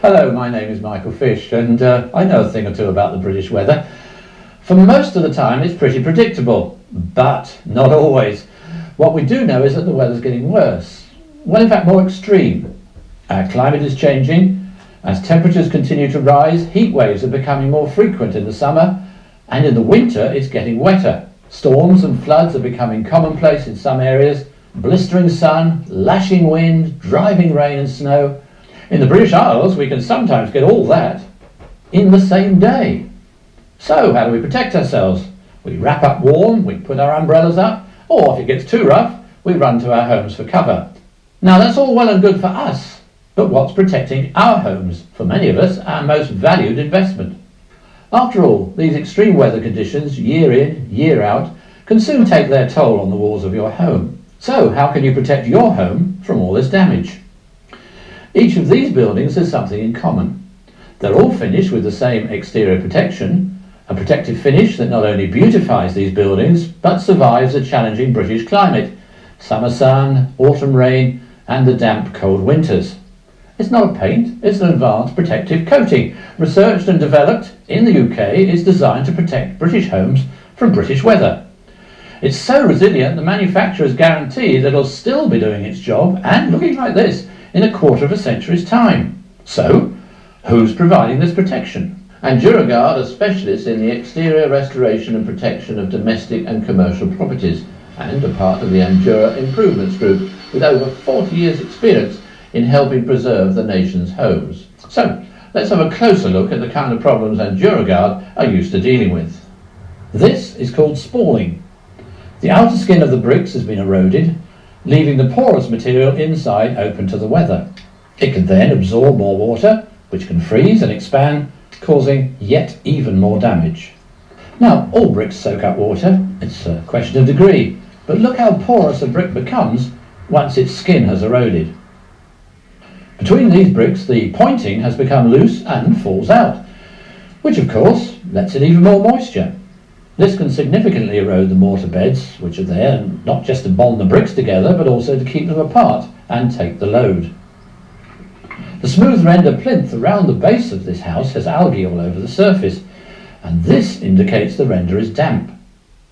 Hello, my name is Michael Fish, and I know a thing or two about the British weather. For most of the time it's pretty predictable, but not always. What we do know is that the weather's getting worse. Well, in fact, more extreme. Our climate is changing. As temperatures continue to rise, heat waves are becoming more frequent in the summer, and in the winter it's getting wetter. Storms and floods are becoming commonplace in some areas. Blistering sun, lashing wind, driving rain and snow. In the British Isles we can sometimes get all that in the same day. So how do we protect ourselves? We wrap up warm, we put our umbrellas up, or if it gets too rough, we run to our homes for cover. Now that's all well and good for us, but what's protecting our homes? For many of us, our most valued investment. After all, these extreme weather conditions, year in, year out, can soon take their toll on the walls of your home. So how can you protect your home from all this damage? Each of these buildings has something in common. They're all finished with the same exterior protection, a protective finish that not only beautifies these buildings, but survives the challenging British climate, summer sun, autumn rain, and the damp, cold winters. It's not a paint, it's an advanced protective coating. Researched and developed in the UK, it's designed to protect British homes from British weather. It's so resilient, the manufacturers guarantee that it'll still be doing its job and looking like this in a quarter of a century's time. So, who's providing this protection? Andura are specialists in the exterior restoration and protection of domestic and commercial properties, and are part of the Andura Improvements Group with over 40 years experience in helping preserve the nation's homes. So, let's have a closer look at the kind of problems Andura are used to dealing with. This is called spalling. The outer skin of the bricks has been eroded, leaving the porous material inside open to the weather. It can then absorb more water, which can freeze and expand, causing yet even more damage. Now, all bricks soak up water, it's a question of degree, but look how porous a brick becomes once its skin has eroded. Between these bricks, the pointing has become loose and falls out, which of course lets in even more moisture. This can significantly erode the mortar beds, which are there not just to bond the bricks together, but also to keep them apart and take the load. The smooth render plinth around the base of this house has algae all over the surface, and this indicates the render is damp.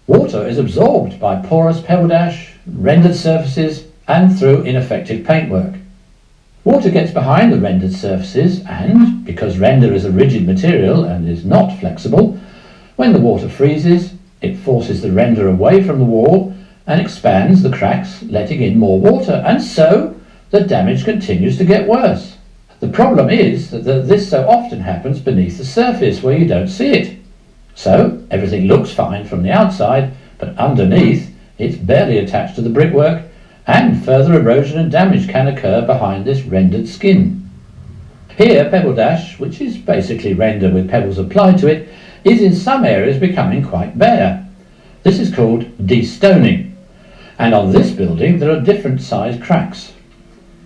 Water is absorbed by porous pebble dash, rendered surfaces, and through ineffective paintwork. Water gets behind the rendered surfaces, and because render is a rigid material and is not flexible, when the water freezes, it forces the render away from the wall and expands the cracks, letting in more water, and so the damage continues to get worse. The problem is that this so often happens beneath the surface where you don't see it. So everything looks fine from the outside, but underneath it's barely attached to the brickwork, and further erosion and damage can occur behind this rendered skin. Here, pebble dash, which is basically render with pebbles applied to it, is in some areas becoming quite bare. This is called destoning, and on this building there are different sized cracks.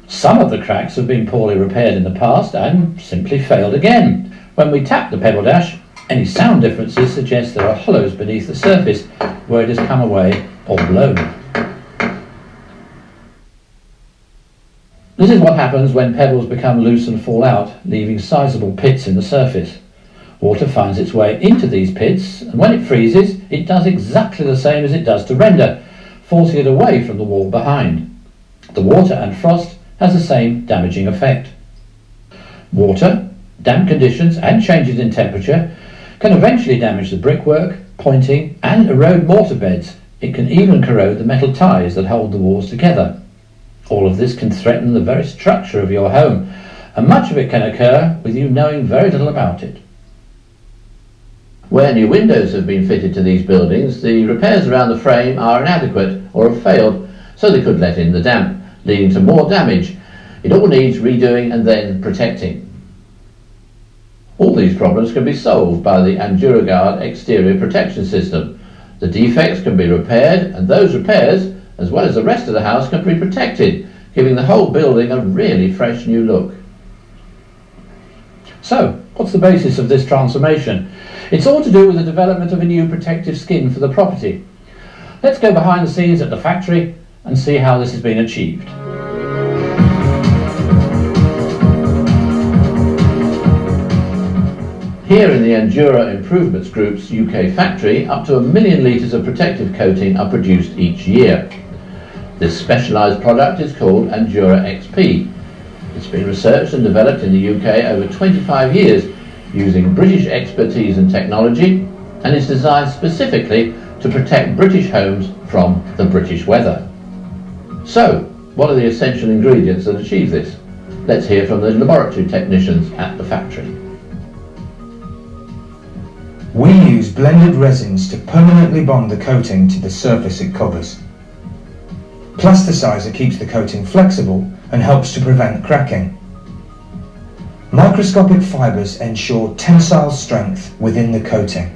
Some of the cracks have been poorly repaired in the past and simply failed again. When we tap the pebble dash, any sound differences suggest there are hollows beneath the surface where it has come away or blown. This is what happens when pebbles become loose and fall out, leaving sizable pits in the surface. Water finds its way into these pits, and when it freezes, it does exactly the same as it does to render, forcing it away from the wall behind. The water and frost has the same damaging effect. Water, damp conditions, and changes in temperature can eventually damage the brickwork, pointing, and erode mortar beds. It can even corrode the metal ties that hold the walls together. All of this can threaten the very structure of your home, and much of it can occur with you knowing very little about it. Where new windows have been fitted to these buildings, the repairs around the frame are inadequate or have failed, so they could let in the damp, leading to more damage. It all needs redoing and then protecting. All these problems can be solved by the Andura exterior protection system. The defects can be repaired, and those repairs, as well as the rest of the house, can be protected, giving the whole building a really fresh new look. So, what's the basis of this transformation? It's all to do with the development of a new protective skin for the property. Let's go behind the scenes at the factory and see how this has been achieved. Here in the Andura Improvements Group's UK factory, up to 1 million litres of protective coating are produced each year. This specialised product is called Andura XP. It's been researched and developed in the UK over 25 years using British expertise and technology, and is designed specifically to protect British homes from the British weather. So, what are the essential ingredients that achieve this? Let's hear from the laboratory technicians at the factory. We use blended resins to permanently bond the coating to the surface it covers. Plasticizer keeps the coating flexible and helps to prevent cracking. Microscopic fibres ensure tensile strength within the coating.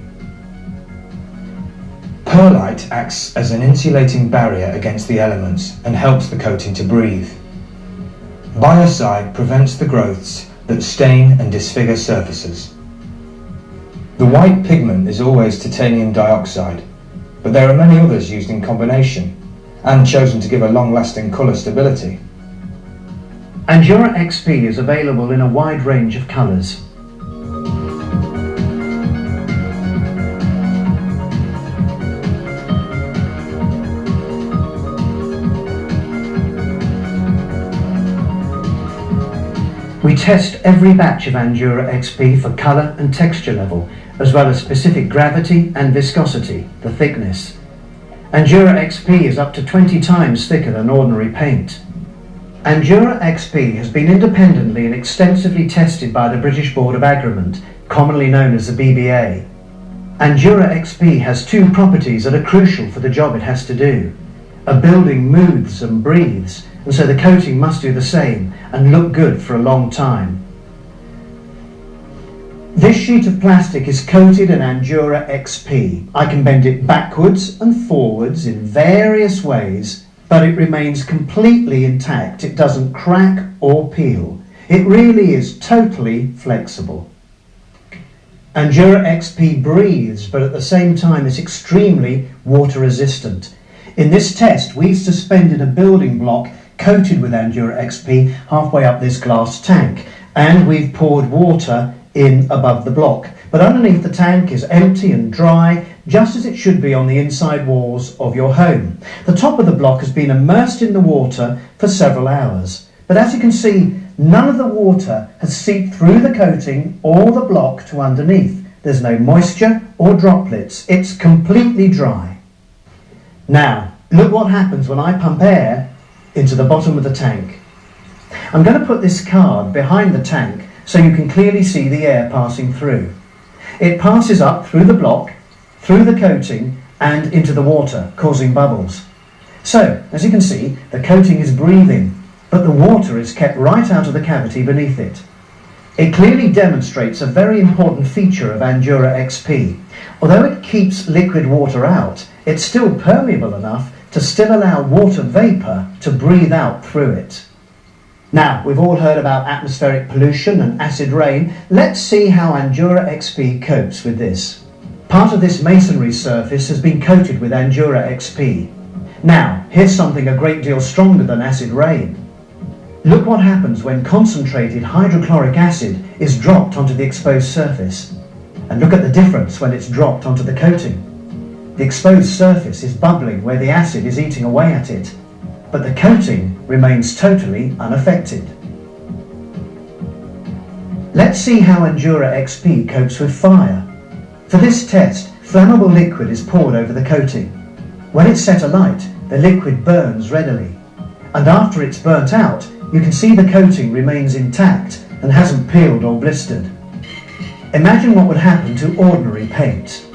Perlite acts as an insulating barrier against the elements and helps the coating to breathe. Biocide prevents the growths that stain and disfigure surfaces. The white pigment is always titanium dioxide, but there are many others used in combination and chosen to give a long-lasting colour stability. Andura XP is available in a wide range of colours. We test every batch of Andura XP for colour and texture level, as well as specific gravity and viscosity, the thickness. Andura XP is up to 20 times thicker than ordinary paint. Andura XP has been independently and extensively tested by the British Board of Agreement, commonly known as the BBA. Andura XP has two properties that are crucial for the job it has to do. A building moves and breathes, and so the coating must do the same and look good for a long time. This sheet of plastic is coated in Andura XP. I can bend it backwards and forwards in various ways, but it remains completely intact. It doesn't crack or peel. It really is totally flexible. Andura XP breathes, but at the same time is extremely water resistant. In this test, we've suspended a building block coated with Andura XP halfway up this glass tank, and we've poured water in above the block. But underneath the tank is empty and dry, just as it should be on the inside walls of your home. The top of the block has been immersed in the water for several hours. But as you can see, none of the water has seeped through the coating or the block to underneath. There's no moisture or droplets. It's completely dry. Now, look what happens when I pump air into the bottom of the tank. I'm going to put this card behind the tank so you can clearly see the air passing through. It passes up through the block, through the coating and into the water, causing bubbles. So, as you can see, the coating is breathing, but the water is kept right out of the cavity beneath it. It clearly demonstrates a very important feature of Andura XP. Although it keeps liquid water out, it's still permeable enough to still allow water vapour to breathe out through it. Now, we've all heard about atmospheric pollution and acid rain. Let's see how Andura XP copes with this. Part of this masonry surface has been coated with Andura XP. Now, here's something a great deal stronger than acid rain. Look what happens when concentrated hydrochloric acid is dropped onto the exposed surface. And look at the difference when it's dropped onto the coating. The exposed surface is bubbling where the acid is eating away at it, but the coating remains totally unaffected. Let's see how Andura XP copes with fire. For this test, flammable liquid is poured over the coating. When it's set alight, the liquid burns readily, and after it's burnt out, you can see the coating remains intact and hasn't peeled or blistered. Imagine what would happen to ordinary paint.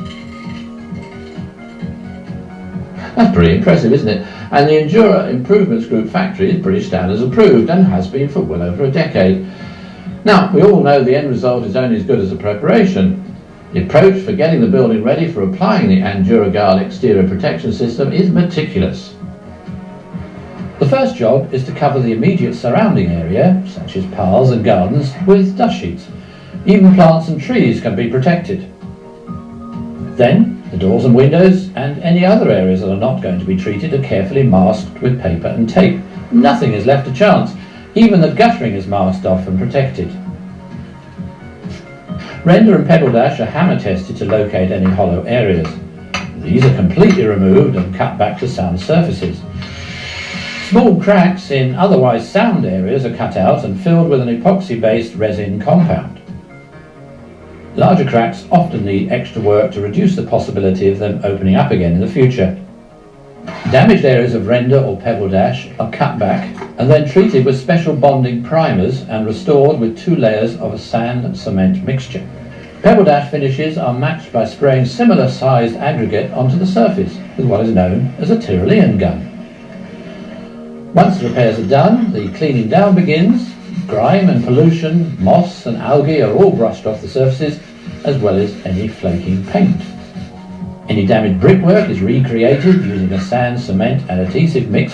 That's pretty impressive, isn't it? And the Andura Improvements Group factory is British Standards approved and has been for well over a decade. Now, we all know the end result is only as good as the preparation. The approach for getting the building ready for applying the Andura Guard exterior protection system is meticulous. The first job is to cover the immediate surrounding area, such as paths and gardens, with dust sheets. Even plants and trees can be protected. Then, the doors and windows and any other areas that are not going to be treated are carefully masked with paper and tape. Nothing is left to chance. Even the guttering is masked off and protected. Render and pebble dash are hammer tested to locate any hollow areas. These are completely removed and cut back to sound surfaces. Small cracks in otherwise sound areas are cut out and filled with an epoxy-based resin compound. Larger cracks often need extra work to reduce the possibility of them opening up again in the future. Damaged areas of render or pebble dash are cut back and then treated with special bonding primers and restored with 2 layers of a sand-cement mixture. Pebble dash finishes are matched by spraying similar sized aggregate onto the surface with what is known as a Tyrolean gun. Once the repairs are done, the cleaning down begins. Grime and pollution, moss and algae are all brushed off the surfaces, as well as any flaking paint. Any damaged brickwork is recreated using a sand, cement and adhesive mix.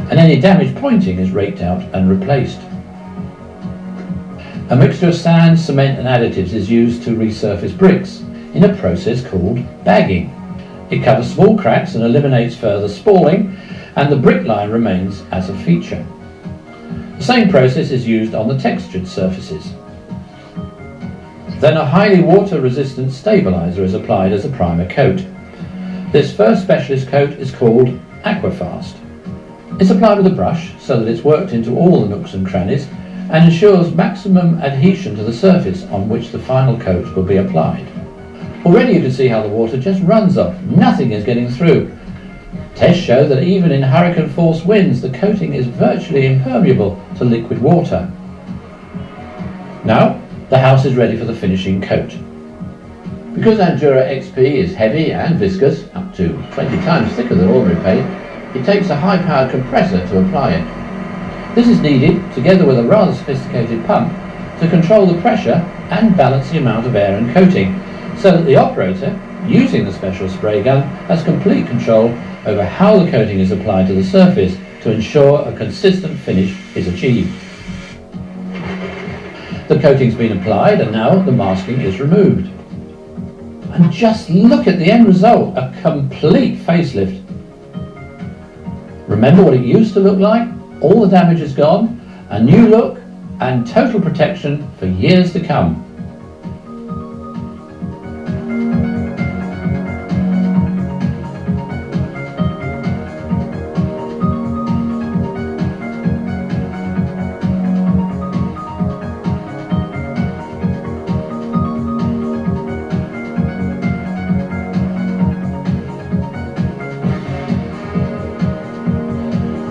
And any damaged pointing is raked out and replaced. A mixture of sand, cement and additives is used to resurface bricks in a process called bagging. It covers small cracks and eliminates further spalling, and the brick line remains as a feature. The same process is used on the textured surfaces. Then a highly water-resistant stabiliser is applied as a primer coat. This first specialist coat is called Aquafast. It's applied with a brush so that it's worked into all the nooks and crannies and ensures maximum adhesion to the surface on which the final coat will be applied. Already you can see how the water just runs off, nothing is getting through. Tests show that even in hurricane force winds the coating is virtually impermeable to liquid water. Now the house is ready for the finishing coat. Because Andura XP is heavy and viscous, up to 20 times thicker than ordinary paint, it takes a high-powered compressor to apply it. This is needed, together with a rather sophisticated pump, to control the pressure and balance the amount of air and coating, so that the operator, using the special spray gun, has complete control over how the coating is applied to the surface to ensure a consistent finish is achieved. The coating's been applied and now the masking is removed. And just look at the end result, a complete facelift. Remember what it used to look like? All the damage is gone, a new look and total protection for years to come.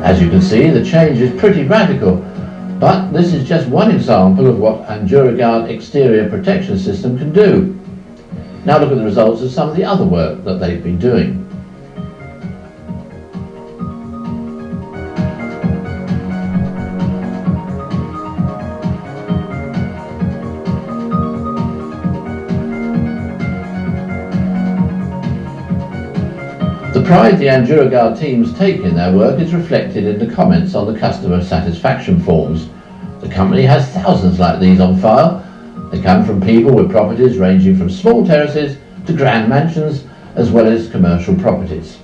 As you can see, the change is pretty radical, but this is just one example of what Andura exterior protection system can do. Now look at the results of some of the other work that they've been doing. The pride the Andura teams take in their work is reflected in the comments on the customer satisfaction forms. The company has thousands like these on file. They come from people with properties ranging from small terraces to grand mansions, as well as commercial properties.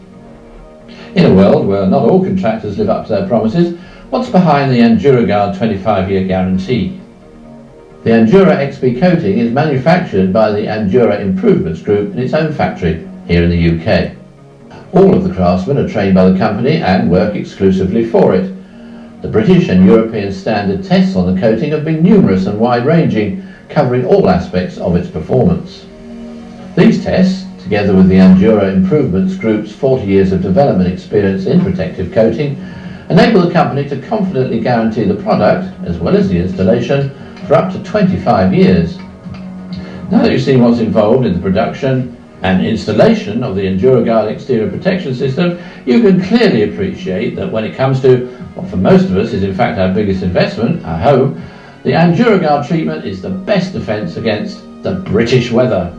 In a world where not all contractors live up to their promises, what's behind the Andura 25-year guarantee? The Andura XP coating is manufactured by the Andura Improvements Group in its own factory here in the UK. All of the craftsmen are trained by the company and work exclusively for it. The British and European standard tests on the coating have been numerous and wide-ranging, covering all aspects of its performance. These tests, together with the Andura Improvements Group's 40 years of development experience in protective coating, enable the company to confidently guarantee the product, as well as the installation, for up to 25 years. Now that you've seen what's involved in the production and installation of the Andura exterior protection system, you can clearly appreciate that when it comes to what for most of us is in fact our biggest investment, our home, the Andura treatment is the best defence against the British weather.